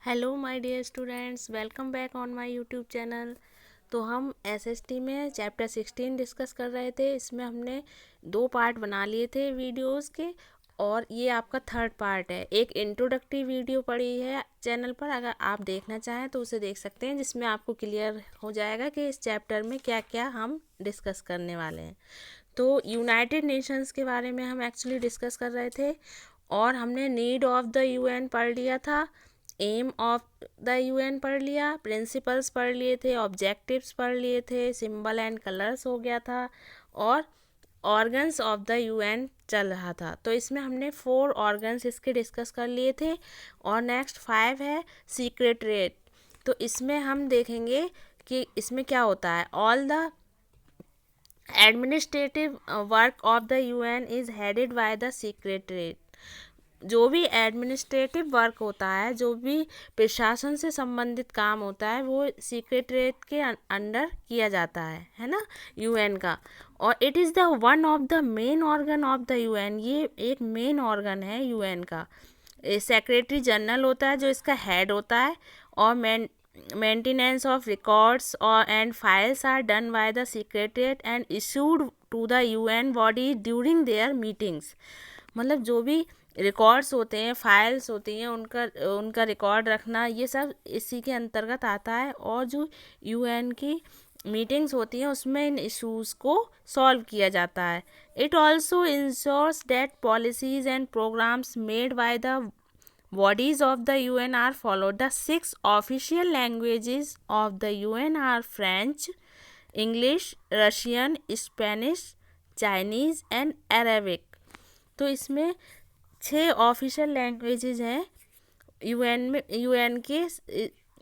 Hello my dear students, welcome back on my YouTube channel. तो हम SST में chapter 16 discuss कर रहे थे। इसमें हमने 2 पार्ट बना लिए थे वीडियोस के, और ये आपका थर्ड पार्ट है। एक इंट्रोडक्टरी वीडियो पड़ी है चैनल पर, अगर आप देखना चाहें तो उसे देख सकते हैं, जिसमें आपको क्लियर हो जाएगा कि इस चैप्टर में क्या क्या हम डिस्कस करने वाले हैं। तो यूनाइटेड नेशंस के बारे में हम एक्चुअली डिस्कस कर रहे थे, और हमने नीड ऑफ द यूएन पढ़ लिया था, एम ऑफ द यूएन पढ़ लिया, प्रिंसिपल्स पढ़ लिए थे, ऑब्जेक्टिव्स पढ़ लिए थे, सिंबल एंड कलर्स हो गया था, और ऑर्गन्स ऑफ द यूएन चल रहा था। तो इसमें हमने 4 ऑर्गन्स इसके डिस्कस कर लिए थे, और नेक्स्ट 5 है सीक्रेटरीट। तो इसमें हम देखेंगे कि इसमें क्या होता है। All the administrative work of the UN is headed by the secretariat. जो भी एडमिनिस्ट्रेटिव वर्क होता है, जो भी प्रशासन से संबंधित काम होता है, वो सीक्रेटरीट के अंडर किया जाता है ना, यूएन का। और it is the one of the main organ of the UN. ये एक मेन ऑर्गन है यूएन का। सेक्रेटरी जनरल होता है जो इसका हेड होता है, और मेंटेनेंस ऑफ रिकॉर्ड्स और and files are done by the secretariat and issued to the UN body during their meetings. मतलब जो भी रिकॉर्ड्स होते हैं, फाइल्स होती हैं, उनका रिकॉर्ड रखना, ये सब इसी के अंतर्गत आता है। और जो यूएन की मीटिंग्स होती हैं, उसमें इन इश्यूज़ को सॉल्व किया जाता है। It also ensures that policies and programmes made by the bodies of the UN are followed. The 6 official languages of the UN are French, English, Russian, Spanish, Chinese and Arabic. तो इसमें 6 official languages हैं UN में। UN के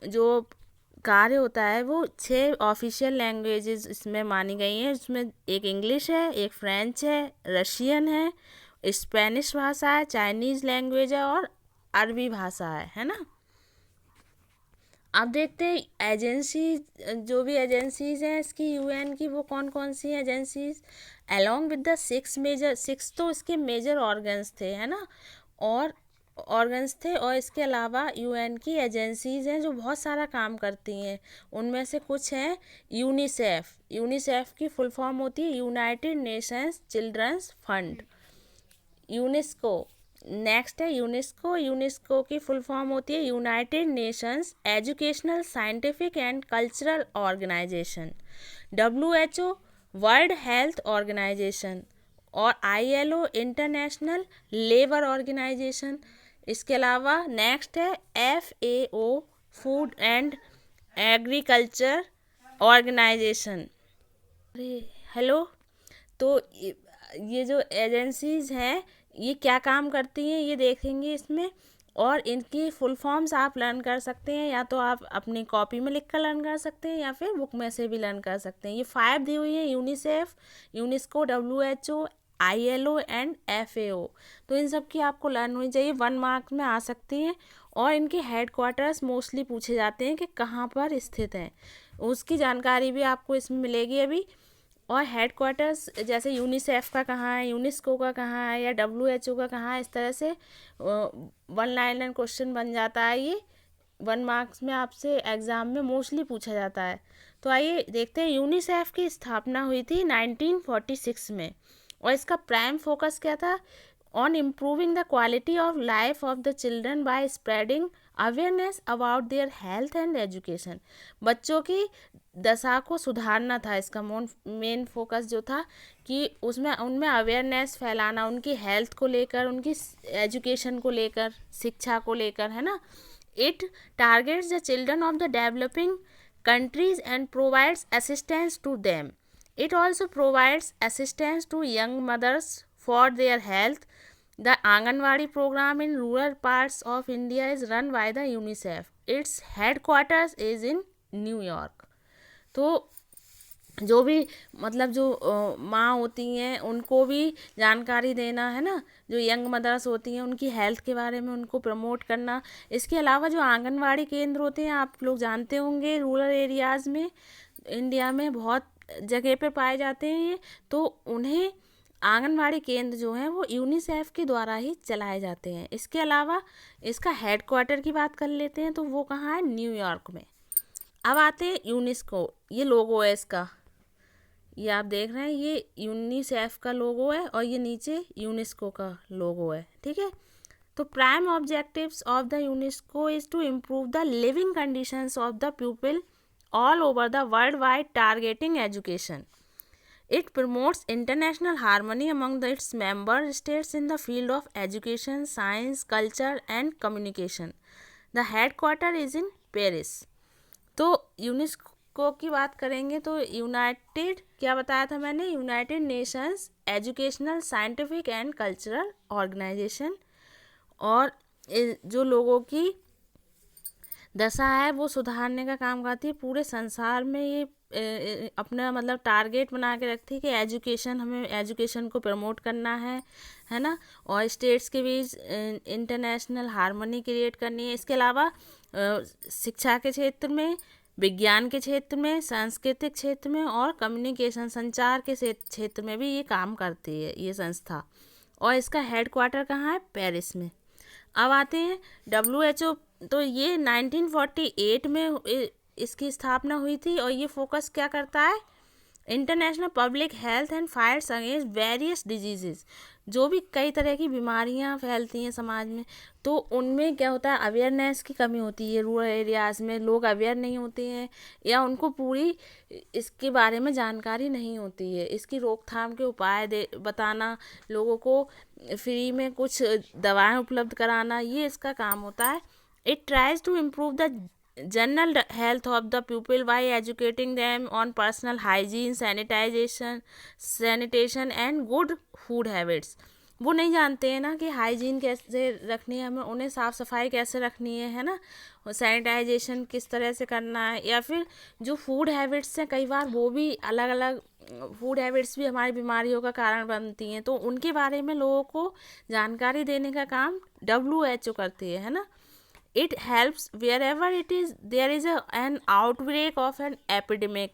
जो कार्य होता है, वो 6 ऑफिशियल लैंग्वेजेस इसमें मानी गई हैं। इसमें एक इंग्लिश है, एक फ्रेंच है, रशियन है, स्पेनिश भाषा है, चाइनीज़ लैंग्वेज है, और अरबी भाषा है ना। अब देखते हैं एजेंसी, जो भी एजेंसीज़ हैं इसकी यूएन की, वो कौन कौन सी एजेंसीज। अलोंग विद द 6 तो इसके मेजर ऑर्गन्स थे, है ना, और ऑर्गन्स थे। और इसके अलावा यूएन की एजेंसीज़ हैं जो बहुत सारा काम करती हैं। उनमें से कुछ हैं यूनिसेफ। यूनिसेफ की फुल फॉर्म होती है United Nations children's fund. UNESCO, next है यूनेस्को। यूनेस्को की फुल फॉर्म होती है United Nations educational, scientific and cultural organisation. WHO world health organisation, और ILO इंटरनेशनल लेबर ऑर्गेनाइजेशन। इसके अलावा नेक्स्ट है FAO food and agriculture organisation. Hello. तो ये जो एजेंसीज हैं, ये क्या काम करती हैं ये देखेंगे इसमें, और इनकी फुल फॉर्म्स आप लर्न कर सकते हैं। या तो आप अपनी कॉपी में लिख कर लर्न कर सकते हैं, या फिर बुक में से भी लर्न कर सकते हैं। ये 5 दी हुई हैं, UNICEF, UNESCO, WHO, ILO and FAO। तो इन सब की आपको लर्न होनी चाहिए, 1 मार्क्स में आ सकती हैं। और इनके हेड क्वार्टर्स मोस्टली पूछे जाते हैं कि कहाँ पर स्थित हैं, उसकी जानकारी भी आपको इसमें मिलेगी अभी। और हेड क्वार्टर्स जैसे यूनिसेफ का कहाँ है, यूनेस्को का कहाँ है, या WHO का कहाँ है, इस तरह से 1 लाइनर क्वेश्चन बन जाता है। ये 1 मार्क्स में आपसे एग्ज़ाम में मोस्टली पूछा जाता है। तो आइए देखते हैं। यूनिसेफ की स्थापना हुई थी 1946 में, और इसका प्राइम फोकस क्या था, on improving the quality of life of the children by spreading awareness about their health and education. बच्चों की दशा को सुधारना था इसका मेन फोकस जो था, कि उसमें उनमें अवेयरनेस फैलाना, उनकी हेल्थ को लेकर, उनकी एजुकेशन को लेकर, शिक्षा को लेकर, है ना। It targets the children of the developing countries and provides assistance to them. It also provides assistance to young mothers for their health. The Anganwadi program in rural parts of India is run by the UNICEF. Its headquarters is in New York. तो जो भी मतलब जो माँ होती हैं, उनको भी जानकारी देना, है ना, जो यंग मदर्स होती हैं उनकी हेल्थ के बारे में उनको प्रमोट करना। इसके अलावा जो आंगनवाड़ी केंद्र होते हैं, आप लोग जानते होंगे, रूरल एरियाज़ में इंडिया में बहुत जगह पे पाए जाते हैं ये। तो उन्हें आंगनवाड़ी केंद्र जो हैं वो यूनिसेफ के द्वारा ही चलाए जाते हैं। इसके अलावा इसका हेडक्वार्टर की बात कर लेते हैं, तो वो कहाँ है, न्यूयॉर्क में। अब आते हैं यूनेस्को, ये लोगो है इसका, ये आप देख रहे हैं, ये यूनिसेफ का लोगो है और ये नीचे यूनेस्को का लोगो है, ठीक है। तो prime objectives of the UNESCO is to improve the living conditions of the people all over the world wide targeting education. It promotes international harmony among its member states in the field of education, science, culture and communication. The headquarter is in Paris. तो UNESCO की बात करेंगे तो United, क्या बताया था मैंने, United Nations educational, scientific and cultural organisation, और जो लोगों की दशा है वो सुधारने का काम करती है। पूरे संसार में ये अपना मतलब टारगेट बना के रखती है कि एजुकेशन, हमें एजुकेशन को प्रमोट करना है ना, और स्टेट्स के बीच इंटरनेशनल हार्मनी क्रिएट करनी है। इसके अलावा शिक्षा के क्षेत्र में, विज्ञान के क्षेत्र में, सांस्कृतिक क्षेत्र में और कम्युनिकेशन, संचार के क्षेत्र में भी ये काम करती है ये संस्था, और इसका हेडक्वार्टर कहाँ है, पेरिस में। अब आते हैं WHO, तो ये 1948 में इसकी स्थापना हुई थी, और ये फोकस क्या करता है, international public health and fights against various diseases, जो भी कई तरह की बीमारियां फैलती हैं समाज में, तो उनमें क्या होता है, अवेयरनेस की कमी होती है। रूरल एरियाज़ में लोग अवेयर नहीं होते हैं, या उनको पूरी इसके बारे में जानकारी नहीं होती है। इसकी रोकथाम के उपाय बताना, लोगों को फ्री में कुछ दवाएं उपलब्ध कराना, ये इसका काम होता है। It tries to improve the general health of the people by educating them on personal hygiene, sanitation and good food habits. वो नहीं जानते हैं ना कि हाइजीन कैसे रखनी है, हमें उन्हें साफ़ सफाई कैसे रखनी है ना, सैनिटाइजेशन किस तरह से करना है, या फिर जो फूड हैबिट्स हैं, कई बार वो भी अलग अलग फूड हैबिट्स भी हमारी बीमारियों का कारण बनती हैं, तो उनके बारे में लोगों को जानकारी देने का काम WHO करती है ना। It helps wherever there is an outbreak of an epidemic.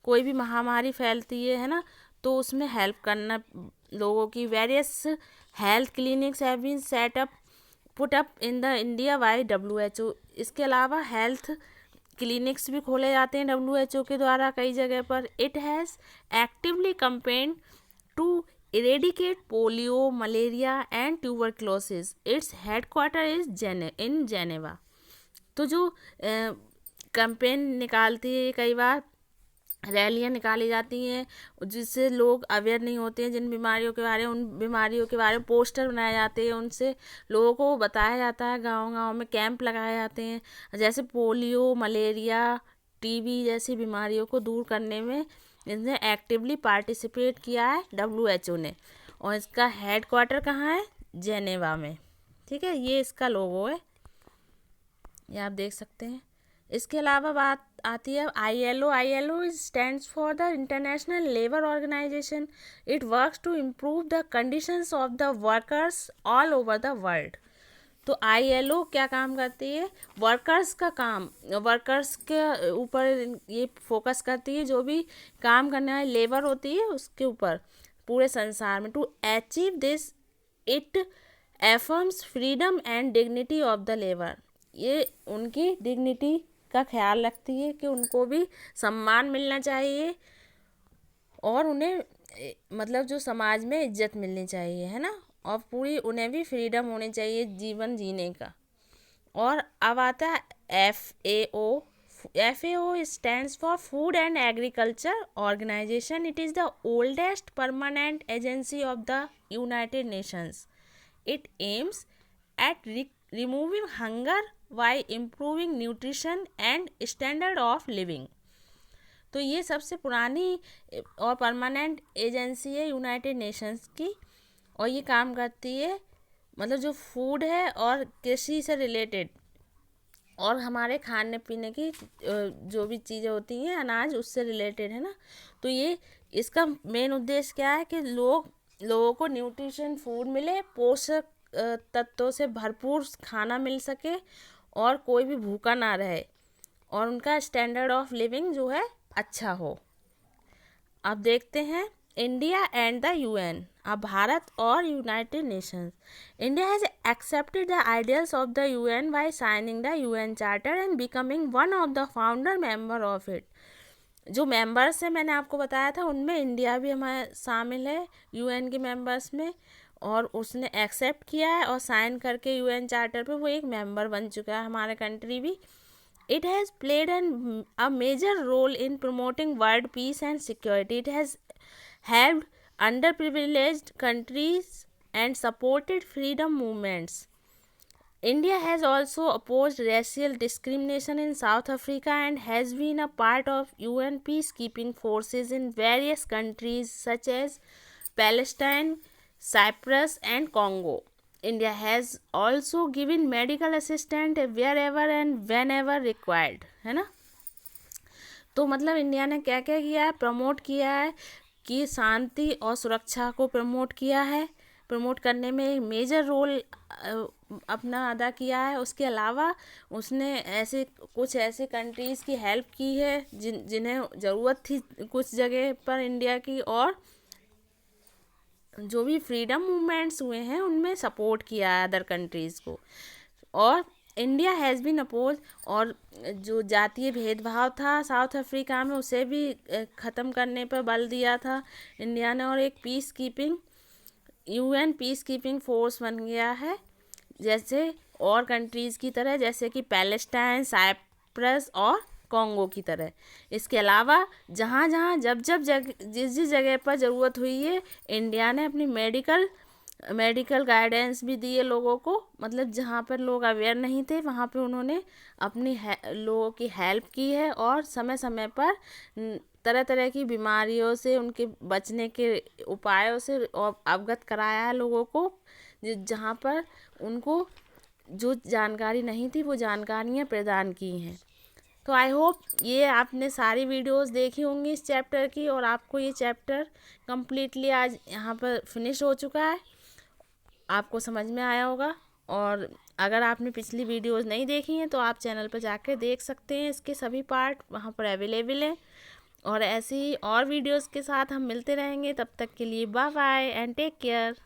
कोई भी महामारी फैलती है ना, तो उसमें हेल्प करना लोगों की। Various health clinics have been put up in the India by WHO. इसके अलावा हेल्थ क्लिनिक्स भी खोले जाते हैं WHO के द्वारा कई जगह पर। It has actively campaign to eradicate polio, malaria and tuberculosis. Its headquarter is in Geneva. तो जो कैंपेन निकालती है, कई बार रैलियाँ निकाली जाती हैं जिससे लोग अवेयर नहीं होते हैं जिन बीमारियों के बारे में, उन बीमारियों के बारे में पोस्टर बनाए जाते हैं, उनसे लोगों को बताया जाता है, गांव-गांव में कैंप लगाए जाते हैं। जैसे पोलियो, मलेरिया, TB जैसी बीमारियों को दूर करने में इसने एक्टिवली पार्टिसिपेट किया है WHO ने, और इसका हेडक्वार्टर कहाँ है, जेनेवा में, ठीक है। ये इसका लोगो है, ये आप देख सकते हैं। इसके अलावा बात आती है ILO. ILO stands for the international labour organisation. It works to improve the conditions of the workers all over the world. तो ILO क्या काम करती है, वर्कर्स का काम, वर्कर्स के ऊपर ये फोकस करती है, जो भी काम करने वाली लेबर होती है उसके ऊपर पूरे संसार में। To achieve this it affirms freedom and dignity of the labour. ये उनकी डिग्निटी का ख्याल रखती है कि उनको भी सम्मान मिलना चाहिए और उन्हें मतलब जो समाज में इज्जत मिलनी चाहिए, है ना, और पूरी उन्हें भी फ्रीडम होनी चाहिए जीवन जीने का। और अब आता है FAO. FAO stands for food and agriculture organisation. It is the oldest permanent agency of the United Nations. It aims at removing hunger by improving nutrition and standard of living. तो ये सबसे पुरानी और परमानेंट एजेंसी है United Nations की, और ये काम करती है मतलब जो फूड है और कृषि से रिलेटेड और हमारे खाने पीने की जो भी चीज़ें होती हैं अनाज उससे रिलेटेड, है ना। तो ये इसका मेन उद्देश्य क्या है कि लोगों को न्यूट्रिशन फूड मिले, पोषक तत्वों से भरपूर खाना मिल सके और कोई भी भूखा ना रहे और उनका स्टैंडर्ड ऑफ लिविंग जो है अच्छा हो। अब देखते हैं इंडिया एंड द यूएन। अब भारत और United Nations. India has accepted the ideals of the UN by signing the UN charter and becoming one of the founder member of it. जो मेंबर्स हैं मैंने आपको बताया था, उनमें इंडिया भी हमारे शामिल है यूएन के मेंबर्स में, और उसने एक्सेप्ट किया है और साइन करके यूएन चार्टर पे वो एक मेंबर बन चुका है, हमारा कंट्री भी। It has played a major role in promoting world peace and security. It has helped underprivileged countries and supported freedom movements. India has also opposed racial discrimination in South Africa and has been a part of UN peacekeeping forces in various countries such as Palestine, Cyprus, and Congo. India has also given medical assistance wherever and whenever required, है ना। तो मतलब India ने क्या क्या किया है, promote किया है कि शांति और सुरक्षा को प्रमोट किया है, प्रमोट करने में एक मेजर रोल अपना अदा किया है। उसके अलावा उसने कुछ ऐसे कंट्रीज़ की हेल्प की है जिन्हें ज़रूरत थी कुछ जगह पर इंडिया की, और जो भी फ्रीडम मूवमेंट्स हुए हैं उनमें सपोर्ट किया है अदर कंट्रीज़ को। और इंडिया हैज़ बीन अपोज, और जो जातीय भेदभाव था साउथ अफ्रीका में उसे भी ख़त्म करने पर बल दिया था इंडिया ने, और एक peace keeping UN peace keeping force बन गया है, जैसे और कंट्रीज़ की तरह, जैसे कि पैलेस्टाइन, साइप्रस और कॉन्गो की तरह। इसके अलावा जहाँ जहाँ जब जिस जगह पर ज़रूरत हुई है, इंडिया ने अपनी मेडिकल गाइडेंस भी दी है लोगों को। मतलब जहाँ पर लोग अवेयर नहीं थे वहाँ पे उन्होंने अपनी लोगों की हेल्प की है, और समय समय पर तरह तरह की बीमारियों से, उनके बचने के उपायों से और अवगत कराया है लोगों को, जहाँ पर उनको जो जानकारी नहीं थी वो जानकारियाँ प्रदान की हैं। तो आई होप ये आपने सारी वीडियोस देखी होंगी इस चैप्टर की, और आपको ये चैप्टर कम्प्लीटली आज यहाँ पर फिनिश हो चुका है, आपको समझ में आया होगा। और अगर आपने पिछली वीडियोस नहीं देखी हैं तो आप चैनल पर जाकर देख सकते हैं, इसके सभी पार्ट वहाँ पर अवेलेबल हैं। और ऐसी ही और वीडियोस के साथ हम मिलते रहेंगे, तब तक के लिए bye bye and take care.